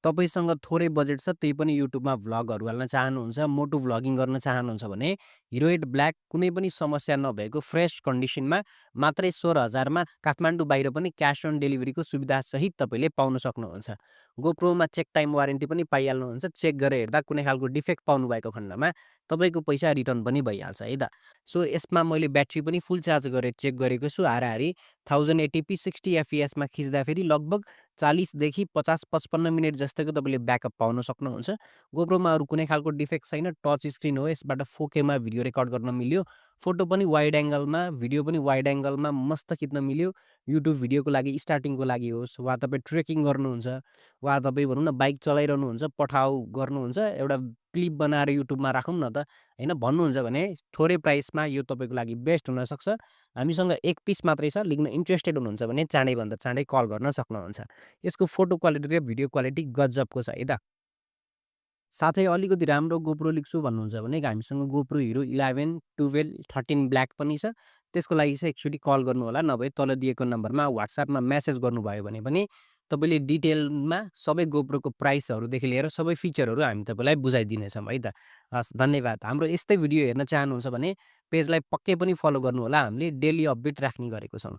तपाईँसँग थोरै बजेट छ त्यही पनि युट्युबमा भ्लगहरू हाल्न चाहनुहुन्छ, मोटो भ्लगिङ गर्न चाहनुहुन्छ भने हिरो 8 ब्ल्याक कुनै पनि समस्या नभएको फ्रेस कन्डिसनमा मात्रै 16,000 मा काठमाडौँ बाहिर पनि क्यास अन डेलिभरीको सुविधासहित तपाईँले पाउन सक्नुहुन्छ। गोप्रोमा चेक टाइम वारेन्टी पनि पाइहाल्नुहुन्छ। चेक गरेर हेर्दा कुनै खालको डिफेक्ट पाउनुभएको खण्डमा तपाईँको पैसा रिटर्न पनि भइहाल्छ है त। सो यसमा मैले ब्याट्री पनि फुल चार्ज गरेर चेक गरेको छु। हाराहारी 1080p 60 एफपिएसमा खिच्दाखेरि लगभग 40 देखि 50-55 मिनेट जस्तैको तपाईँले ब्याकअप पाउन सक्नुहुन्छ। गोप्रोमा अरू कुनै खालको डिफेक्ट छैन। टच स्क्रिन हो। यसबाट 4K मा भिडियो रेकर्ड गर्न मिल्यो। फोटो पनि वाइड एङ्गलमा, भिडियो पनि वाइड एङ्गलमा मस्त खिच्न मिल्यो। युट्युब भिडियोको लागि स्टार्टिङको लागि होस् वा तपाईँ ट्रेकिङ गर्नुहुन्छ वा तपाईँ भनौँ न बाइक चलाइरहनुहुन्छ, पठाउ गर्नुहुन्छ, एउटा क्लिप बनाएर युट्युबमा राखौँ न त होइन भन्नुहुन्छ भने थोरै प्राइसमा यो तपाईँको लागि बेस्ट हुनसक्छ। हामीसँग एक पिस मात्रै छ। लिन इन्ट्रेस्टेड हुनुहुन्छ भने चाँडैभन्दा चाँडै कल गर्न सक्नुहुन्छ। यसको फोटो क्वालिटी र भिडियो क्वालिटी गजबको छ है त। साथै अलिकति राम्रो गोप्रो लिन्छु भन्नुहुन्छ भने हामीसँग गोप्रो हिरो 11, 12, 13 ब्ल्याक पनि छ। त्यसको लागि चाहिँ एकचोटि कल गर्नुहोला, नभए तल दिएको नम्बरमा WhatsAppमा मेसेज गर्नुभयो भने पनि तपाईँले डिटेलमा सबै गोप्रोको प्राइसहरूदेखि लिएर सबै फिचरहरू हामी तपाईँलाई बुझाइदिनेछौँ है त। हस्, धन्यवाद। हाम्रो यस्तै भिडियो हेर्न चाहनुहुन्छ भने पेजलाई पक्कै पनि फलो गर्नुहोला। हामीले डेली अपडेट राख्ने गरेको छौँ।